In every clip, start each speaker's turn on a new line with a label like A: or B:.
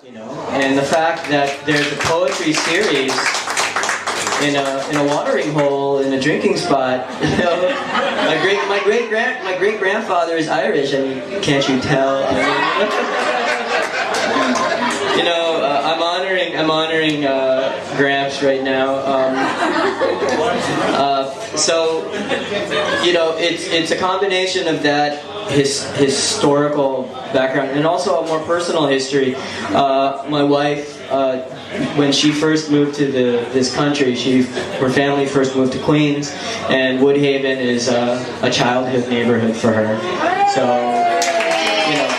A: you know, and the fact that there's a poetry series in a watering hole in a drinking spot. You know, my great grandfather is Irish. I mean, can't you tell? You know, I'm honoring Gramps right now. So, you know, it's a combination of that historical background and also a more personal history. My wife, when she first moved to this country, her family first moved to Queens, and Woodhaven is a childhood neighborhood for her. So, you know.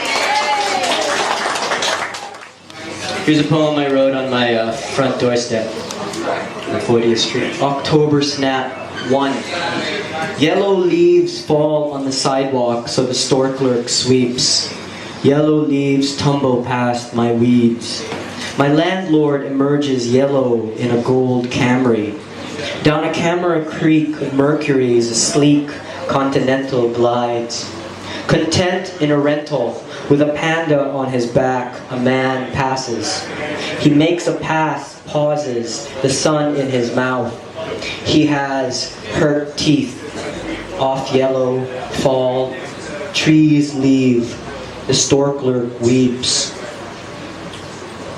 A: Here's a poem I wrote on my front doorstep on 40th Street. October Snap 1. Yellow leaves fall on the sidewalk, so the store clerk sweeps. Yellow leaves tumble past my weeds. My landlord emerges yellow in a gold Camry. Down a Camera Creek of Mercury's, a sleek Continental glides. Content in a rental, with a panda on his back, a man passes. He makes a pass, pauses, the sun in his mouth. He has hurt teeth. Off yellow, fall, trees leave, the store clerk weeps.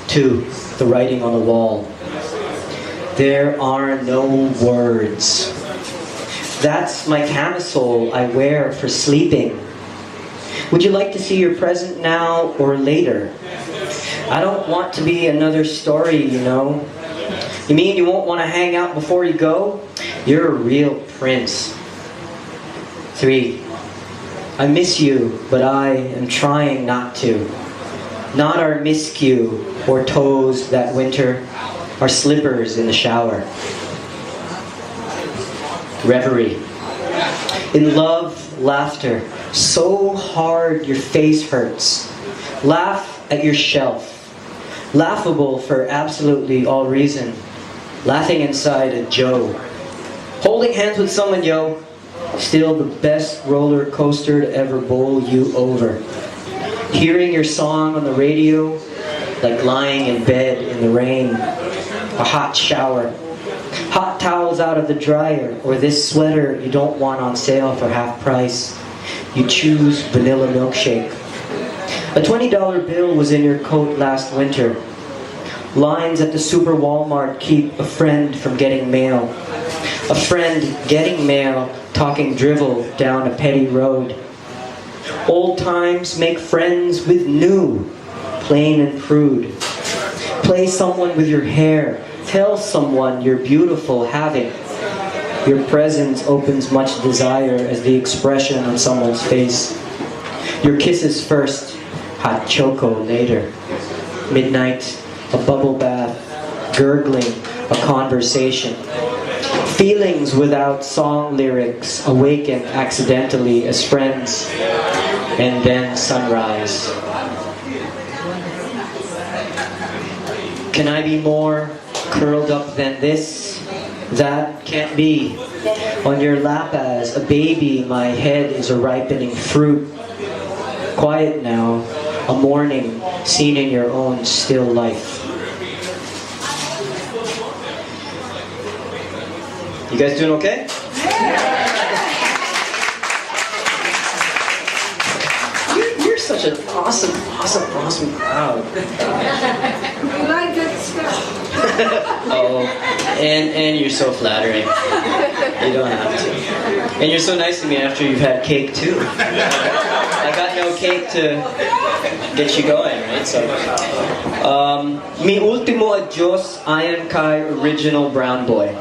A: 2. The writing on the wall. There are no words. That's my camisole I wear for sleeping. Would you like to see your present now or later? I don't want to be another story, you know. You mean you won't want to hang out before you go? You're a real prince. 3. I miss you, but I am trying not to. Not our miscue or toes that winter, our slippers in the shower. Reverie. In love, laughter, so hard your face hurts. Laugh at your shelf. Laughable for absolutely all reason. Laughing inside a Joe. Holding hands with someone, yo. Still the best roller coaster to ever bowl you over. Hearing your song on the radio, like lying in bed in the rain. A hot shower. Hot towels out of the dryer, or this sweater you don't want on sale for half price. You choose vanilla milkshake. A $20 bill was in your coat last winter. Lines at the Super Walmart keep a friend from getting mail. A friend getting mail, talking drivel down a petty road. Old times make friends with new, plain and prude. Play someone with your hair. Tell someone you're beautiful having. Your presence opens much desire as the expression on someone's face. Your kisses first, hot choco later. Midnight, a bubble bath, gurgling, a conversation. Feelings without song lyrics awaken accidentally as friends. And then sunrise. Can I be more curled up than this? That can't be. On your lap as a baby, my head is a ripening fruit. Quiet now, a morning seen in your own still life. You guys doing okay? You're such an awesome crowd.
B: We like good stuff.
A: Oh, and you're so flattering. You don't have to. And you're so nice to me after you've had cake too. I got no cake to get you going, right? So, Mi ultimo adios, ayon kay original Brown Boy.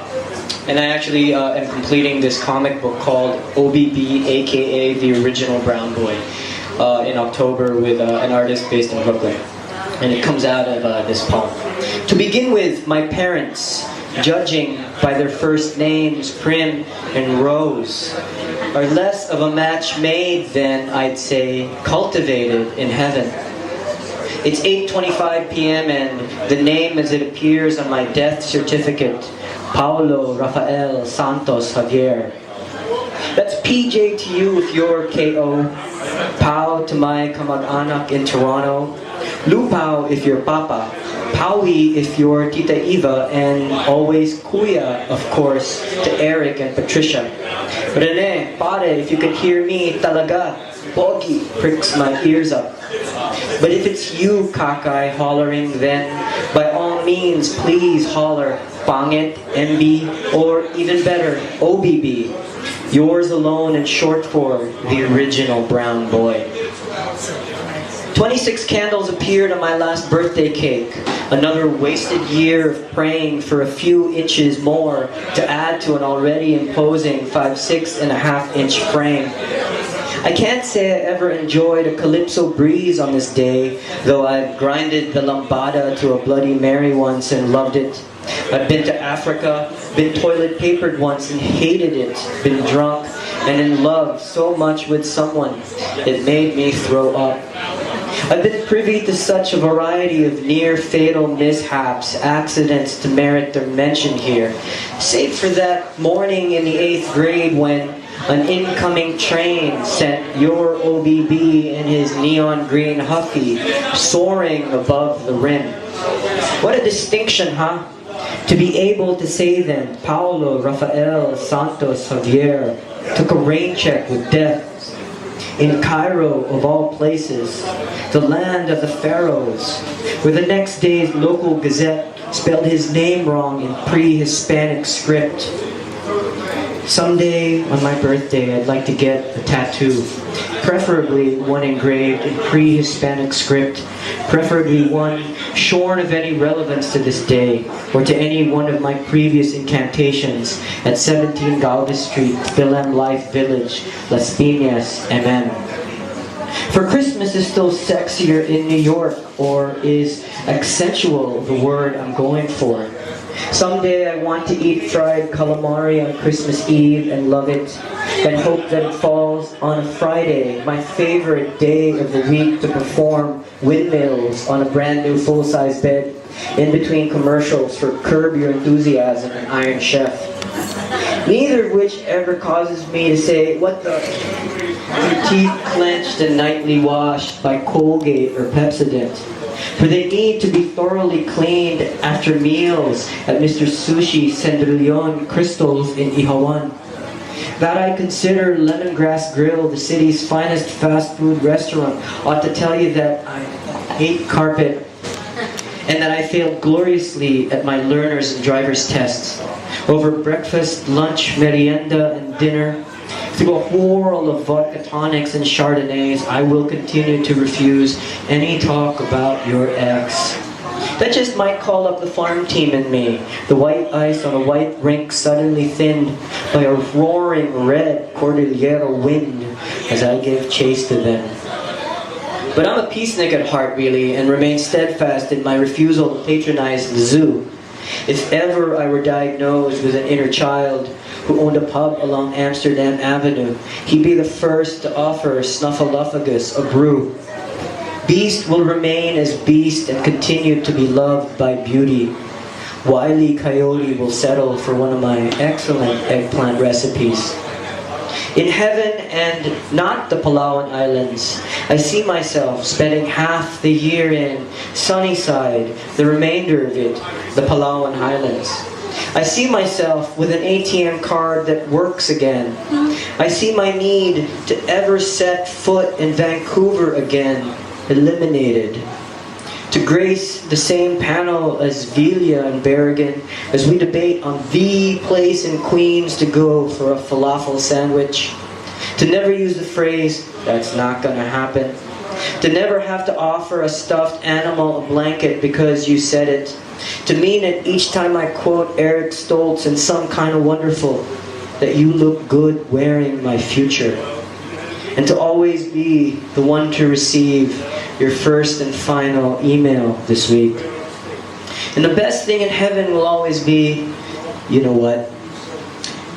A: And I actually am completing this comic book called OBB, aka The Original Brown Boy, in October with an artist based in Brooklyn. And it comes out of this poem. To begin with, my parents, judging by their first names, Prim and Rose, are less of a match made than, I'd say, cultivated in heaven. It's 8:25 p.m. and the name as it appears on my death certificate, Paolo Rafael Santos Javier. That's PJ to you with your KO. Pao to my kamag-anak in Toronto. Lupao if you're Papa, Paui if you're Tita Eva, and always Kuya, of course, to Eric and Patricia. Rene, Pare, if you can hear me, talaga, Pogi, pricks my ears up. But if it's you, Kakai, hollering, then by all means, please holler Pangit, MB, or even better, OBB. Yours alone and short for the original brown boy. 26 candles appeared on my last birthday cake. Another wasted year of praying for a few inches more to add to an already imposing 6.5-inch frame. I can't say I ever enjoyed a calypso breeze on this day, though I've grinded the lambada to a Bloody Mary once and loved it. I've been to Africa, been toilet papered once and hated it, been drunk and in love so much with someone it made me throw up. I've been privy to such a variety of near-fatal mishaps, accidents to merit their mention here, save for that morning in the 8th grade when an incoming train sent your OBB in his neon green Huffy soaring above the rim. What a distinction, huh? To be able to say then, Paolo Rafael Santos Javier took a rain check with death in Cairo, of all places, the land of the pharaohs, where the next day's local gazette spelled his name wrong in pre-Hispanic script. Someday on my birthday, I'd like to get a tattoo, preferably one engraved in pre-Hispanic script, preferably one shorn of any relevance to this day or to any one of my previous incantations at 17 Galvez Street, Philem Life Village, Las Piñas, MM. For Christmas is still sexier in New York, or is accentual the word I'm going for. Someday I want to eat fried calamari on Christmas Eve and love it, and hope that it falls on a Friday, my favorite day of the week to perform windmills on a brand new full-size bed in between commercials for Curb Your Enthusiasm and Iron Chef. Neither of which ever causes me to say, what the? Your teeth clenched and nightly washed by Colgate or Pepsodent. For they need to be thoroughly cleaned after meals at Mr. Sushi Cendrillon Crystals in Ihawan. That I consider Lemongrass Grill the city's finest fast food restaurant ought to tell you that I hate carpet and that I failed gloriously at my learner's and driver's tests. Over breakfast, lunch, merienda, and dinner, through a whirl of vodka tonics and chardonnays, I will continue to refuse any talk about your ex. That just might call up the farm team in me, the white ice on a white rink suddenly thinned by a roaring red Cordillera wind as I give chase to them. But I'm a peacenik at heart, really, and remain steadfast in my refusal to patronize the zoo. If ever I were diagnosed with an inner child who owned a pub along Amsterdam Avenue, he'd be the first to offer Snuffleupagus a brew. Beast will remain as beast and continue to be loved by beauty. Wile E. Coyote will settle for one of my excellent eggplant recipes. In heaven and not the Palawan Islands, I see myself spending half the year in Sunnyside, the remainder of it, the Palawan Highlands. I see myself with an ATM card that works again. I see my need to ever set foot in Vancouver again eliminated. To grace the same panel as Villa and Berrigan as we debate on the place in Queens to go for a falafel sandwich. To never use the phrase, "that's not gonna happen." To never have to offer a stuffed animal a blanket because you said it. To mean it each time I quote Eric Stoltz in Some Kind of Wonderful, that you look good wearing my future. And to always be the one to receive your first and final email this week. And the best thing in heaven will always be, you know what?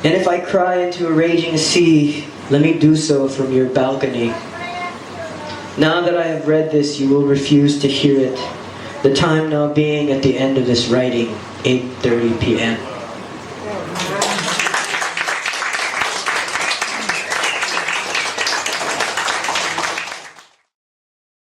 A: And if I cry into a raging sea, let me do so from your balcony. Now that I have read this, you will refuse to hear it. The time now being at the end of this writing, 8:30 p.m.